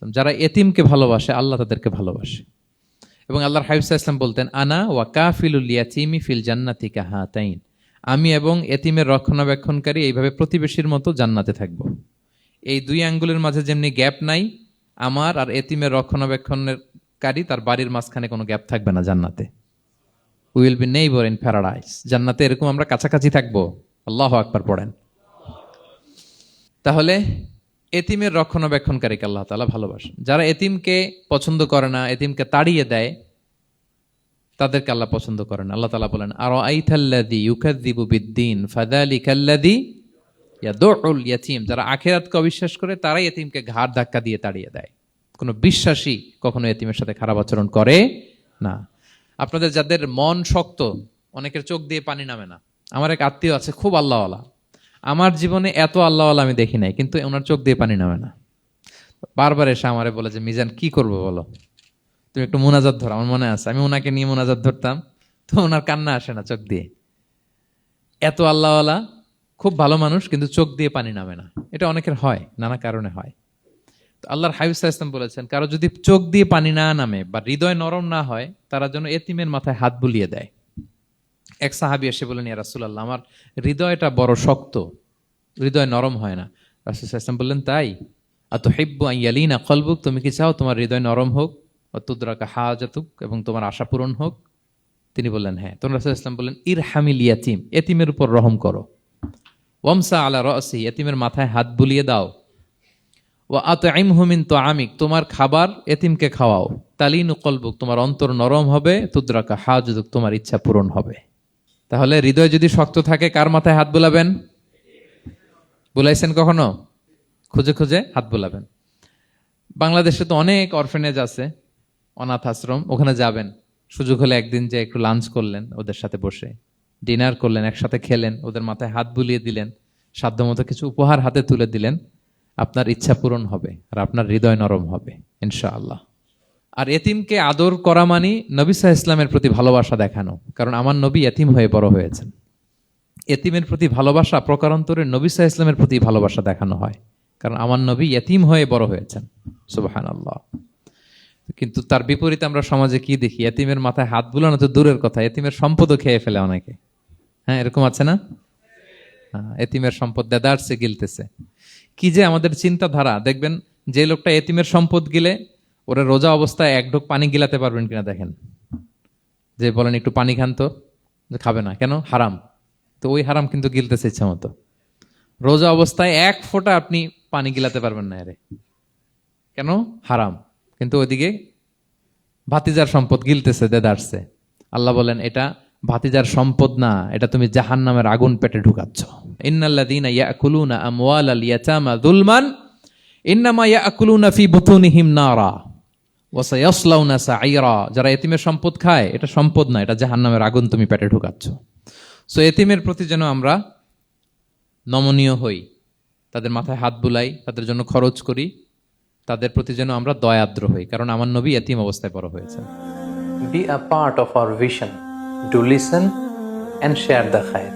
যারা এতিমকে ভালোবাসে আল্লাহ তাদেরকে ভালোবাসে। এবং আল্লাহর হাবিব সাল্লাল্লাহু আলাইহি ওয়াসাল্লাম বলতেন, আনা ওয়া কাফিলুল ইয়াতীমি ফিল জান্নাতি কাহাতাইন, আমি এবং এতিমের রক্ষণাবেক্ষণকারী এইভাবে প্রতিবেশীর মতো জান্নাতে থাকব। এই দুই আঙ্গুলের মাঝে যেমনি গ্যাপ নাই, আমার আর এতিমের রক্ষণাবেক্ষণকারী তার বাড়ির মাঝখানে কোনো গ্যাপ থাকবে না জান্নাতে। We will be neighbour in paradise. জান্নাতে এরকম আমরা কাছাকাছি থাকবো। আল্লাহু আকবার পড়েন। তাহলে এতিমের রক্ষণাবেক্ষণকারীকে আল্লাহ তাআলা ভালোবাসেন। যারা এতিমকে পছন্দ করে না, এতিমকে তাড়িয়ে দেয়, তাদেরকে আল্লাহ পছন্দ করেন। আল্লাহ তাআলা বলেন, আরাআইতাল্লাযী ইউকাযযিবু বিদ্দীন ফাযালিকাল্লাযী ইয়াদুউল ইয়াতীম। যারা আখিরাতকে অবিশ্বাস করে তারাই এতিমকে ঘাড় ধাক্কা দিয়ে তাড়িয়ে দেয়। কোনো বিশ্বাসী কখনো এতিমের সাথে খারাপ আচরণ করে না। আপনাদের যাদের মন শক্ত, অনেকের চোখ দিয়ে পানি নামে না। আমার এক আত্মীয় আছে, খুব আল্লাহওয়ালা। আমার জীবনে এত আল্লাহওয়ালা আমি দেখি নাই, কিন্তু ওনার চোখ দিয়ে পানি নামে না। বারবার এসে আমারে বলে যে, মিজান কি করবো বলো, তুমি একটু মোনাজাত ধরো। আমার মনে আছে আমি ওনাকে নিয়ে মোনাজাত ধরতাম, তো ওনার কান্না আসে না চোখ দিয়ে। এত আল্লাহওয়ালা, খুব ভালো মানুষ, কিন্তু চোখ দিয়ে পানি নামে না। এটা অনেকের হয়, নানা কারণে হয়। তো আল্লাহর হাবিব সাল্লাল্লাহু আলাইহি ওয়াসাল্লাম বলেছেন, কারো যদি চোখ দিয়ে পানি না নামে বা হৃদয় নরম না হয়, তারা যেন এতিমের মাথায় হাত বুলিয়ে দেয়। এক সাহাবী এসে বলেন, ইয়া রাসূলুল্লাহ, আমার হৃদয়টা বড় শক্ত, হৃদয় নরম হয় না। রাসূল সাল্লাল্লাহু আলাইহি ওয়াসাল্লাম বললেন, তাই? আতুহিব্বু আন ইয়ালিনা কলবুক, তুমি কি চাও তোমার হৃদয় নরম হোক, ওয়া তুদরাকা হাজাতুক, এবং তোমার আশা পূরণ হোক? তিনি বললেন, হ্যাঁ। তখন রাসূল সাল্লাল্লাহু আলাইহি ওয়াসাল্লাম বললেন, ইরহামিল ইয়াতীম, এতিমের উপর রহম করো। ওয়ামসা আলা রাসি, এতিমের মাথায় হাত বুলিয়ে দাও। ওয়া আতইমহু মিন তুআমিক, তোমার খাবার এতিমকে খাওয়াও। তালিনু কলবুক, তোমার অন্তর নরম হবে। তুদরাকা হাজাতুক, তোমার ইচ্ছা পূরণ হবে। তাহলে হৃদয় যদি শক্ত থাকে, কার মাথায় হাত বুলাবেন? বুলাইছেন কখনো? খুঁজে খুঁজে হাত বুলাবেন। বাংলাদেশে তো অনেক অরফেনেজ আছে, অনাথ আশ্রম, ওখানে যাবেন। সুযোগ হলে একদিন যে একটু লাঞ্চ করলেন ওদের সাথে বসে, ডিনার করলেন, একসাথে খেলেন, ওদের মাথায় হাত বুলিয়ে দিলেন, সাধ্যমতো কিছু উপহার হাতে তুলে দিলেন, আপনার ইচ্ছা পূরণ হবে আর আপনার হৃদয় নরম হবে ইনশাআল্লাহ। আর এতিমকে আদর করা মানে নবী সাল্লাল্লাহু আলাইহি ওয়াসাল্লামের প্রতি ভালোবাসা দেখানো। কারণ আমার নবী এতিম হয়ে বড় হয়েছেন। এতিমের প্রতি ভালোবাসা প্রকারান্তরে নবী সাল্লাল্লাহু আলাইহি ওয়াসাল্লামের প্রতি ভালোবাসা দেখানো হয়, কারণ আমার নবী এতিম হয়ে বড় হয়েছেন। সুবহানাল্লাহ। কিন্তু তার বিপরীতে আমরা সমাজে কি দেখি? এতিমের মাথায় হাত বুলানো তো দূরের কথা, এতিমের সম্পদও খেয়ে ফেলে অনেকে। হ্যাঁ, এরকম আছে না? এতিমের সম্পদ দেদারসে গিলতেছে। কি যে আমাদের চিন্তাধারা! দেখবেন, যে লোকটা এতিমের সম্পদ গিলে, ওরা রোজা অবস্থায় এক ঢোক পানি গিলাতে পারবেন কিনা দেখেন। যে বলেন একটু পানি খান তো, খাবে না কেন? হারাম। তো ওই হারাম কিন্তু গিলতেছে ইচ্ছা মতো। রোজা অবস্থায় এক ফোঁটা আপনি পানি গিলাতে পারবেন না, এরে কেন? হারাম। কিন্তু ওইদিকে ভাতিজার সম্পদ গিলতেছে দেদারসে। আল্লাহ বলেন, এটা ভাতিজার সম্পদ না, এটা তুমি জাহান্নামের আগুন পেটে ঢুকাচ্ছ। ইন্নাল্লাযীনা ইয়াকুলুনা আমওয়ালাল ইয়াতামা যুলমান ইন্নামা ইয়াকুলুনা ফি বুতুনিহিম নারা ওয়া সায়াসলাউনা সাঈরা। যারা এতিমের সম্পদ খায়, এটা সম্পদ না, এটা জাহান্নামের আগুন তুমি পেটে ঢুকাচ্ছ। সো এতিমের প্রতি যেন আমরা নমনীয় হই, তাদের মাথায় হাত বুলাই, তাদের জন্য খরচ করি, তাদের প্রতি যেন আমরা দয়াদ্র হই, কারণ আমার নবী এতিম অবস্থায় বড় হয়েছেন। Be a part of our vision. Do listen and share the khair.